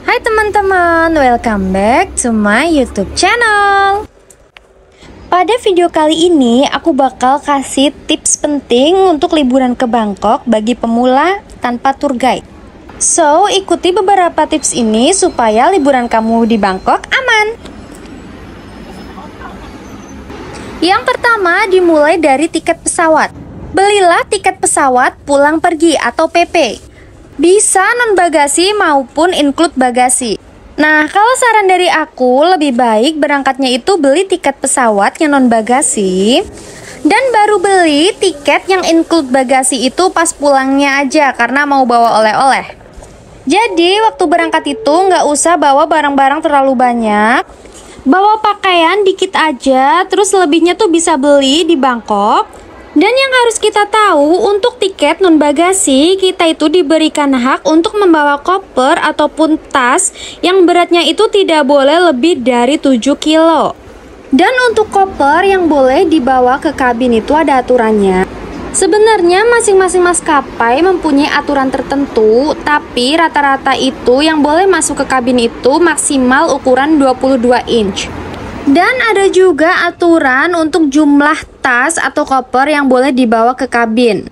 Hai teman-teman, welcome back to my YouTube channel. Pada video kali ini aku bakal kasih tips penting untuk liburan ke Bangkok bagi pemula tanpa tour guide. So, ikuti beberapa tips ini supaya liburan kamu di Bangkok aman. Yang pertama, dimulai dari tiket pesawat. Belilah tiket pesawat pulang pergi atau PP. Bisa non-bagasi maupun include bagasi. Nah, kalau saran dari aku, lebih baik berangkatnya itu beli tiket pesawat yang non-bagasi dan baru beli tiket yang include bagasi itu pas pulangnya aja karena mau bawa oleh-oleh. Jadi, waktu berangkat itu nggak usah bawa barang-barang terlalu banyak. Bawa pakaian dikit aja, terus lebihnya tuh bisa beli di Bangkok. Dan yang harus kita tahu, untuk tiket non-bagasi, kita itu diberikan hak untuk membawa koper ataupun tas yang beratnya itu tidak boleh lebih dari 7 kilo. Dan untuk koper yang boleh dibawa ke kabin itu ada aturannya. Sebenarnya masing-masing maskapai mempunyai aturan tertentu, tapi rata-rata itu yang boleh masuk ke kabin itu maksimal ukuran 22 inch. Dan ada juga aturan untuk jumlah tas atau koper yang boleh dibawa ke kabin.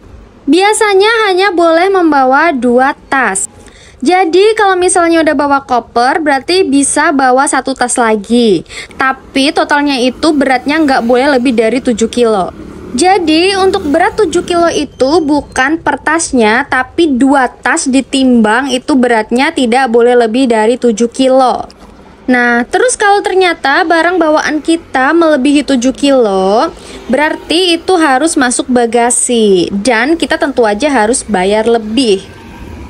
Biasanya hanya boleh membawa 2 tas. Jadi kalau misalnya udah bawa koper, berarti bisa bawa 1 tas lagi. Tapi totalnya itu beratnya nggak boleh lebih dari 7 kilo. Jadi untuk berat 7 kilo itu bukan per tasnya, tapi 2 tas ditimbang itu beratnya tidak boleh lebih dari 7 kilo. Nah, terus kalau ternyata barang bawaan kita melebihi 7 kilo, berarti itu harus masuk bagasi. Dan kita tentu aja harus bayar lebih.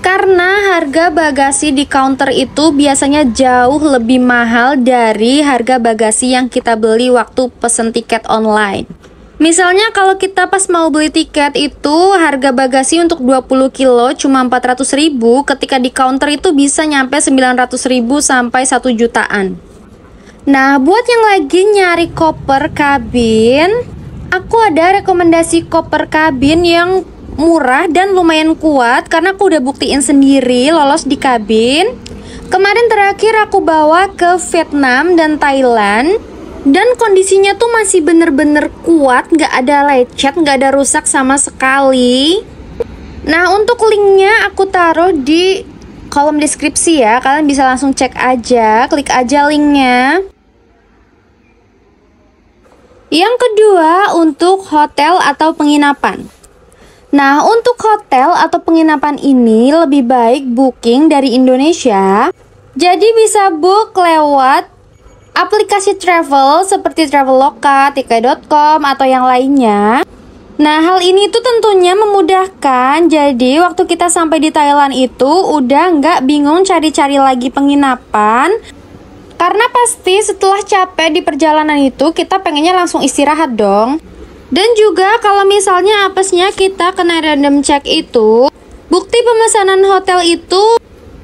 Karena harga bagasi di counter itu biasanya jauh lebih mahal dari harga bagasi yang kita beli waktu pesen tiket online. Misalnya kalau kita pas mau beli tiket itu harga bagasi untuk 20 kilo cuma 400.000, ketika di counter itu bisa nyampe 900.000 sampai 1 jutaan. Nah, buat yang lagi nyari koper kabin, aku ada rekomendasi koper kabin yang murah dan lumayan kuat karena aku udah buktiin sendiri lolos di kabin. Kemarin terakhir aku bawa ke Vietnam dan Thailand. Dan kondisinya tuh masih bener-bener kuat, nggak ada lecet, nggak ada rusak sama sekali. Nah, untuk linknya aku taruh di kolom deskripsi ya. Kalian bisa langsung cek aja, klik aja linknya. Yang kedua, untuk hotel atau penginapan. Nah, untuk hotel atau penginapan ini lebih baik booking dari Indonesia. Jadi bisa book lewat aplikasi travel seperti Traveloka, Tiket.com, atau yang lainnya. Nah, hal ini tuh tentunya memudahkan. Jadi, waktu kita sampai di Thailand itu udah nggak bingung cari-cari lagi penginapan. Karena pasti setelah capek di perjalanan itu, kita pengennya langsung istirahat dong. Dan juga kalau misalnya apesnya kita kena random check itu, bukti pemesanan hotel itu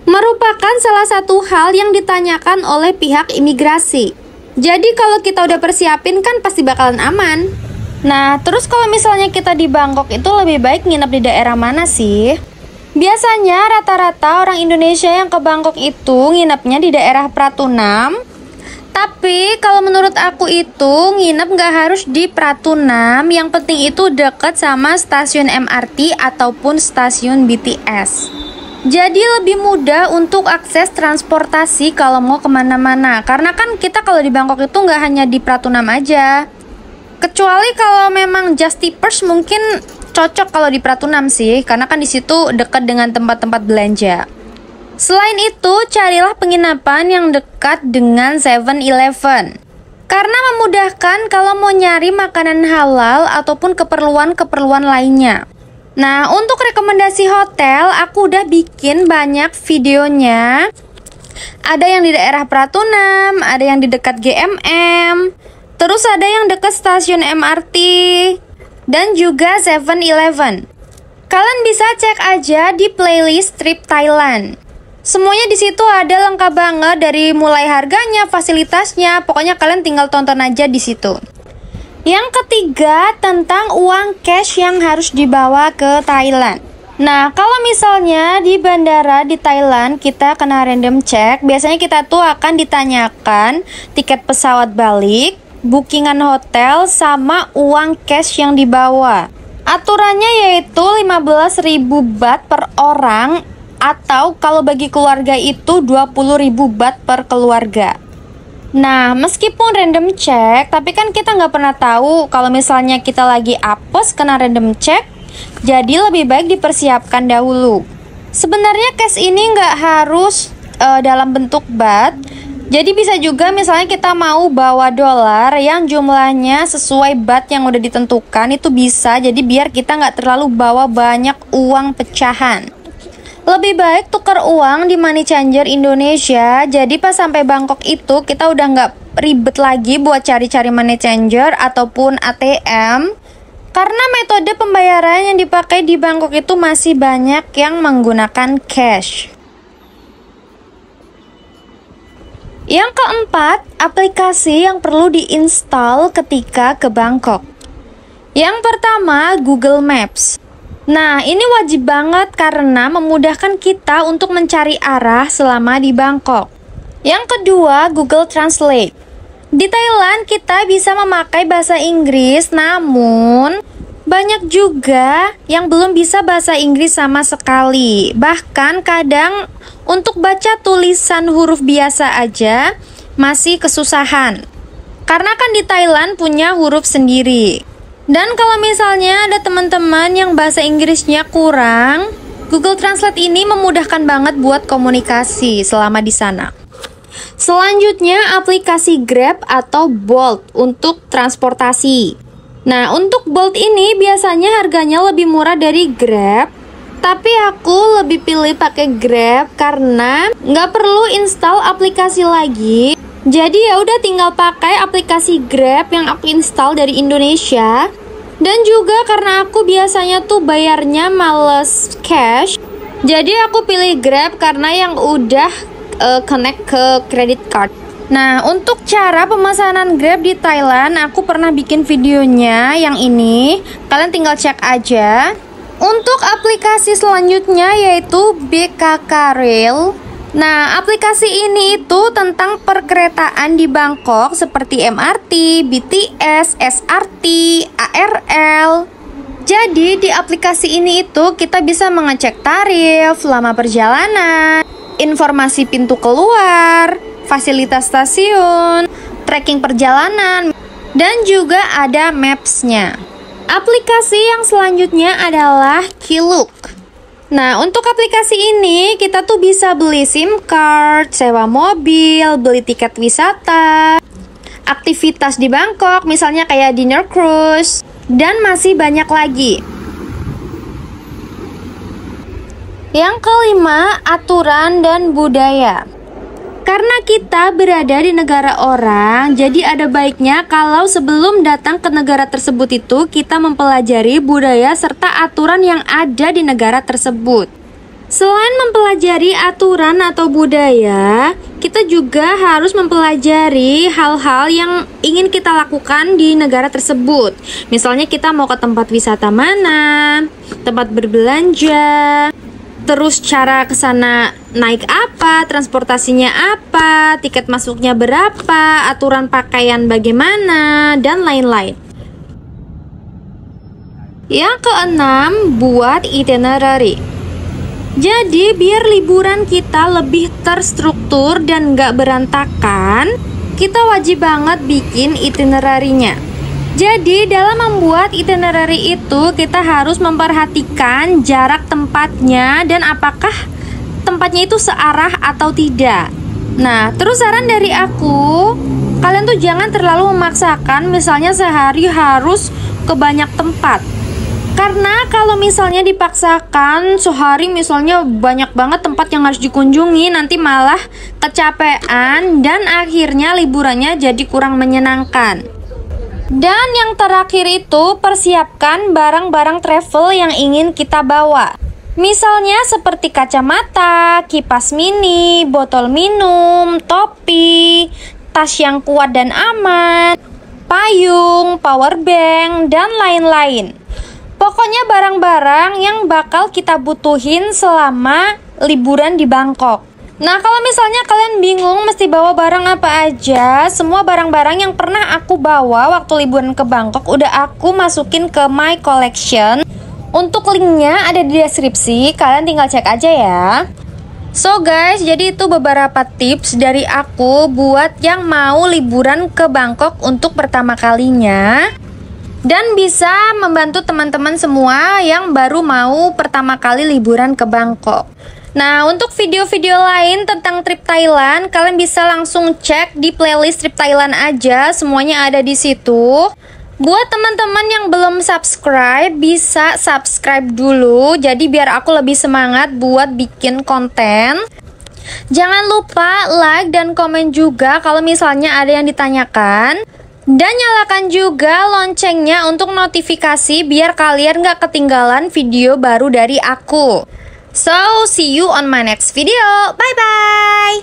merupakan salah satu hal yang ditanyakan oleh pihak imigrasi. Jadi kalau kita udah persiapin kan pasti bakalan aman. Nah, terus kalau misalnya kita di Bangkok itu lebih baik nginep di daerah mana sih? Biasanya rata-rata orang Indonesia yang ke Bangkok itu nginepnya di daerah Pratunam. Tapi kalau menurut aku itu nginep nggak harus di Pratunam. Yang penting itu deket sama stasiun MRT ataupun stasiun BTS. Jadi lebih mudah untuk akses transportasi kalau mau kemana-mana. Karena kan kita kalau di Bangkok itu nggak hanya di Pratunam aja. Kecuali kalau memang Justipers mungkin cocok kalau di Pratunam sih. Karena kan di situ dekat dengan tempat-tempat belanja. Selain itu, carilah penginapan yang dekat dengan 7-Eleven. Karena memudahkan kalau mau nyari makanan halal ataupun keperluan-keperluan lainnya. Nah, untuk rekomendasi hotel, aku udah bikin banyak videonya. Ada yang di daerah Pratunam, ada yang di dekat GMM, terus ada yang dekat stasiun MRT, dan juga 7-Eleven. Kalian bisa cek aja di playlist trip Thailand. Semuanya di situ ada lengkap banget dari mulai harganya, fasilitasnya, pokoknya kalian tinggal tonton aja di situ. Yang ketiga, tentang uang cash yang harus dibawa ke Thailand. Nah, kalau misalnya di bandara di Thailand kita kena random check, biasanya kita tuh akan ditanyakan tiket pesawat balik, bookingan hotel, sama uang cash yang dibawa. Aturannya yaitu 15.000 baht per orang, atau kalau bagi keluarga itu 20.000 baht per keluarga. Nah, meskipun random check, tapi kan kita nggak pernah tahu kalau misalnya kita lagi apes kena random check, jadi lebih baik dipersiapkan dahulu. Sebenarnya cash ini nggak harus dalam bentuk baht. Jadi bisa juga misalnya kita mau bawa dolar yang jumlahnya sesuai baht yang udah ditentukan, itu bisa. Jadi biar kita nggak terlalu bawa banyak uang pecahan. Lebih baik tukar uang di money changer Indonesia. Jadi pas sampai Bangkok itu kita udah nggak ribet lagi buat cari-cari money changer ataupun ATM. Karena metode pembayaran yang dipakai di Bangkok itu masih banyak yang menggunakan cash. Yang keempat, aplikasi yang perlu diinstal ketika ke Bangkok. Yang pertama, Google Maps. Nah, ini wajib banget karena memudahkan kita untuk mencari arah selama di Bangkok. Yang kedua, Google Translate. Di Thailand kita bisa memakai bahasa Inggris, namun banyak juga yang belum bisa bahasa Inggris sama sekali. Bahkan kadang untuk baca tulisan huruf biasa aja masih kesusahan. Karena kan di Thailand punya huruf sendiri. Dan kalau misalnya ada teman-teman yang bahasa Inggrisnya kurang, Google Translate ini memudahkan banget buat komunikasi selama di sana. Selanjutnya, aplikasi Grab atau Bolt untuk transportasi. Nah, untuk Bolt ini biasanya harganya lebih murah dari Grab, tapi aku lebih pilih pakai Grab karena nggak perlu install aplikasi lagi. Jadi ya udah tinggal pakai aplikasi Grab yang aku install dari Indonesia. Dan juga karena aku biasanya tuh bayarnya males cash, jadi aku pilih Grab karena yang udah connect ke credit card. Nah, untuk cara pemesanan Grab di Thailand, aku pernah bikin videonya yang ini. Kalian tinggal cek aja. Untuk aplikasi selanjutnya yaitu BKK Rail. Nah, aplikasi ini itu tentang perkeretaan di Bangkok seperti MRT, BTS, SRT, ARL. Jadi di aplikasi ini itu kita bisa mengecek tarif, lama perjalanan, informasi pintu keluar, fasilitas stasiun, tracking perjalanan, dan juga ada maps-nya. Aplikasi yang selanjutnya adalah Klook. Nah, untuk aplikasi ini kita tuh bisa beli SIM card, sewa mobil, beli tiket wisata, aktivitas di Bangkok, misalnya kayak dinner cruise, dan masih banyak lagi. Yang kelima, aturan dan budaya. Karena kita berada di negara orang, jadi ada baiknya kalau sebelum datang ke negara tersebut itu kita mempelajari budaya serta aturan yang ada di negara tersebut. Selain mempelajari aturan atau budaya, kita juga harus mempelajari hal-hal yang ingin kita lakukan di negara tersebut. Misalnya kita mau ke tempat wisata mana, tempat berbelanja, terus cara ke sana naik apa, transportasinya apa, tiket masuknya berapa, aturan pakaian bagaimana, dan lain-lain. Yang keenam, buat itinerary. Jadi biar liburan kita lebih terstruktur dan gak berantakan, kita wajib banget bikin itinerary-nya. Jadi dalam membuat itinerary itu kita harus memperhatikan jarak tempatnya dan apakah tempatnya itu searah atau tidak. Nah, terus saran dari aku, kalian tuh jangan terlalu memaksakan misalnya sehari harus ke banyak tempat. Karena kalau misalnya dipaksakan sehari misalnya banyak banget tempat yang harus dikunjungi, nanti malah kecapean dan akhirnya liburannya jadi kurang menyenangkan. Dan yang terakhir itu persiapkan barang-barang travel yang ingin kita bawa. Misalnya seperti kacamata, kipas mini, botol minum, topi, tas yang kuat dan aman, payung, power bank, dan lain-lain. Pokoknya barang-barang yang bakal kita butuhin selama liburan di Bangkok. Nah, kalau misalnya kalian bingung mesti bawa barang apa aja, semua barang-barang yang pernah aku bawa waktu liburan ke Bangkok udah aku masukin ke my collection. Untuk linknya ada di deskripsi, kalian tinggal cek aja ya. So guys, jadi itu beberapa tips dari aku buat yang mau liburan ke Bangkok untuk pertama kalinya, dan bisa membantu teman-teman semua yang baru mau pertama kali liburan ke Bangkok. Nah, untuk video-video lain tentang trip Thailand, kalian bisa langsung cek di playlist trip Thailand aja, semuanya ada di situ. Buat teman-teman yang belum subscribe, bisa subscribe dulu, jadi biar aku lebih semangat buat bikin konten. Jangan lupa like dan komen juga kalau misalnya ada yang ditanyakan. Dan nyalakan juga loncengnya untuk notifikasi biar kalian gak ketinggalan video baru dari aku. So, see you on my next video. Bye-bye!